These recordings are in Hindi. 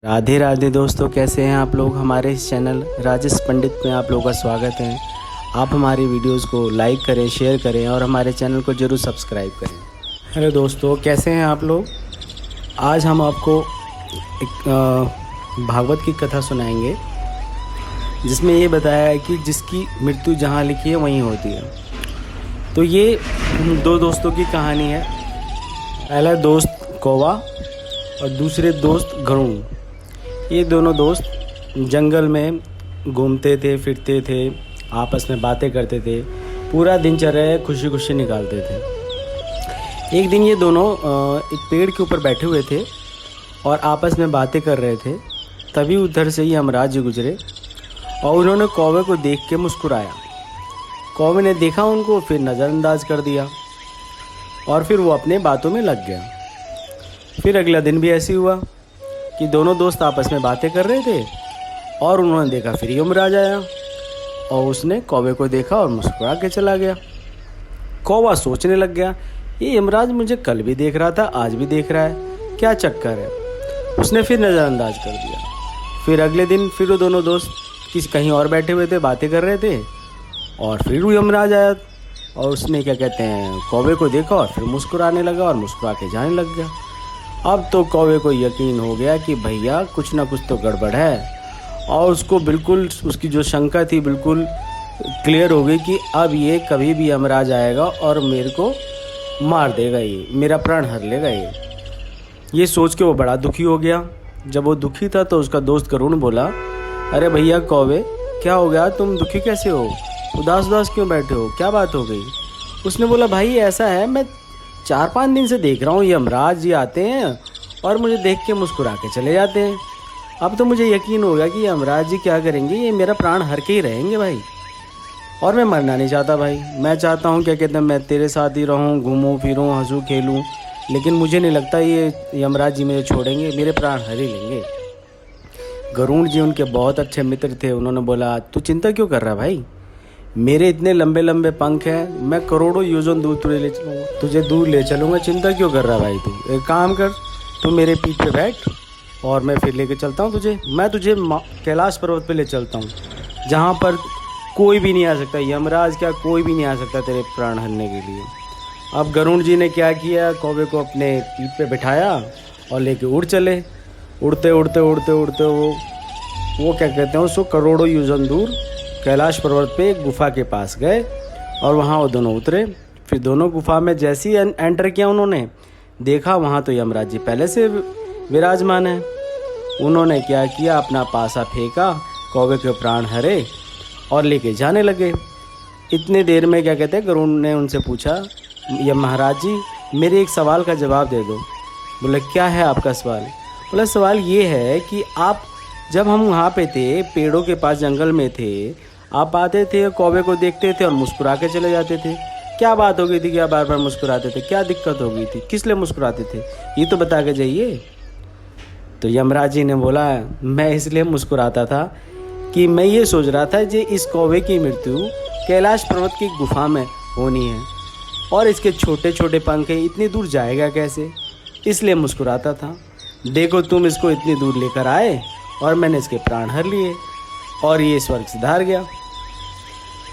राधे राधे दोस्तों, कैसे हैं आप लोग। हमारे इस चैनल राजेश पंडित में आप लोगों का स्वागत है। आप हमारी वीडियोस को लाइक करें, शेयर करें और हमारे चैनल को ज़रूर सब्सक्राइब करें। हेलो दोस्तों, कैसे हैं आप लोग। आज हम आपको एक भागवत की कथा सुनाएंगे जिसमें ये बताया है कि जिसकी मृत्यु जहाँ लिखी है वहीं होती है। तो ये दो दोस्तों की कहानी है। पहला दोस्त कौवा और दूसरे दोस्त गरुड़। ये दोनों दोस्त जंगल में घूमते थे, फिरते थे, आपस में बातें करते थे, पूरा दिनचर्या खुशी खुशी निकालते थे। एक दिन ये दोनों एक पेड़ के ऊपर बैठे हुए थे और आपस में बातें कर रहे थे। तभी उधर से ही यमराज जी गुजरे और उन्होंने कौवे को देख के मुस्कुराया। कौवे ने देखा उनको, फिर नज़रअंदाज कर दिया और फिर वो अपने बातों में लग गया। फिर अगला दिन भी ऐसे हुआ कि दोनों दोस्त आपस में बातें कर रहे थे और उन्होंने देखा फिर यमराज आया और उसने कौवे को देखा और मुस्कुरा के चला गया। कौवा सोचने लग गया, ये यमराज मुझे कल भी देख रहा था, आज भी देख रहा है, क्या चक्कर है। उसने फिर नज़रअंदाज कर दिया। फिर अगले दिन फिर वो दोनों दोस्त कहीं और बैठे हुए थे, बातें कर रहे थे और फिर वो यमराज आया और उसने क्या कहते हैं कौवे को देखा और फिर मुस्कुराने लगा और मुस्कुरा के जाने लग गया। अब तो कौवे को यकीन हो गया कि भैया कुछ ना कुछ तो गड़बड़ है और उसको बिल्कुल उसकी जो शंका थी बिल्कुल क्लियर हो गई कि अब ये कभी भी यमराज आएगा और मेरे को मार देगा, ये मेरा प्राण हर लेगा। ये सोच के वो बड़ा दुखी हो गया। जब वो दुखी था तो उसका दोस्त गरुड़ बोला, अरे भैया कौवे, क्या हो गया, तुम दुखी कैसे हो, उदास उदास क्यों बैठे हो, क्या बात हो गई। उसने बोला, भाई ऐसा है, मैं 4-5 दिन से देख रहा हूँ यमराज जी आते हैं और मुझे देख के मुस्कुरा के चले जाते हैं। अब तो मुझे यकीन हो गया कि यमराज जी क्या करेंगे, ये मेरा प्राण हर के ही रहेंगे भाई। और मैं मरना नहीं चाहता भाई, मैं चाहता हूँ क्या कहते हैं मैं तेरे साथ ही रहूँ, घूमूँ फिरूँ, हंसूँ खेलूँ, लेकिन मुझे नहीं लगता ये यमराज जी मुझे छोड़ेंगे, मेरे प्राण हर ही लेंगे। गरुड़ जी उनके बहुत अच्छे मित्र थे। उन्होंने बोला, तू चिंता क्यों कर रहा भाई, मेरे इतने लंबे लंबे पंख हैं, मैं करोड़ों योजन दूर तुझे दूर ले चलूँगा, चिंता क्यों कर रहा भाई। तू एक काम कर, तू मेरे पीठ पे बैठ और मैं फिर लेके चलता हूँ तुझे। मैं तुझे कैलाश पर्वत पे ले चलता हूँ जहाँ पर कोई भी नहीं आ सकता, यमराज क्या कोई भी नहीं आ सकता तेरे प्राण हरने के लिए। अब गरुड़ जी ने क्या किया, कौवे को अपने पीठ पे बिठाया और लेके उड़ चले। उड़ते उड़ते उड़ते उड़ते वो क्या कहते हैं उसको करोड़ों योजन दूर कैलाश पर्वत पे एक गुफा के पास गए और वहाँ वो दोनों उतरे। फिर दोनों गुफा में जैसे ही एंटर किया उन्होंने देखा वहाँ तो यमराज जी पहले से विराजमान है। उन्होंने क्या किया, अपना पासा फेंका, कौवे के प्राण हरे और लेके जाने लगे। इतने देर में क्या कहते हैं गरुड़ ने उनसे पूछा, ये महाराज जी मेरे एक सवाल का जवाब दे दो। बोले, क्या है आपका सवाल। बोला, सवाल ये है कि आप जब हम वहाँ पे थे, पेड़ों के पास जंगल में थे, आप आते थे, कौवे को देखते थे और मुस्कुरा के चले जाते थे, क्या बात हो गई थी, क्या बार बार मुस्कुराते थे, क्या दिक्कत हो गई थी, किस लिए मुस्कुराते थे, ये तो बता के जाइए। तो यमराज जी ने बोला, मैं इसलिए मुस्कुराता था कि मैं ये सोच रहा था कि इस कौवे की मृत्यु कैलाश पर्वत की गुफा में होनी है और इसके छोटे छोटे पंख इतनी दूर जाएगा कैसे, इसलिए मुस्कुराता था। देखो तुम इसको इतनी दूर लेकर आए और मैंने इसके प्राण हर लिए और ये स्वर्ग सिधार गया।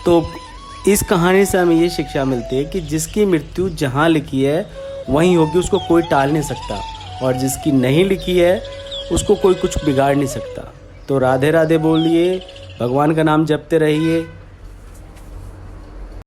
तो इस कहानी से हमें ये शिक्षा मिलती है कि जिसकी मृत्यु जहाँ लिखी है वहीं होगी, उसको कोई टाल नहीं सकता, और जिसकी नहीं लिखी है उसको कोई कुछ बिगाड़ नहीं सकता। तो राधे राधे बोलिए, भगवान का नाम जपते रहिए,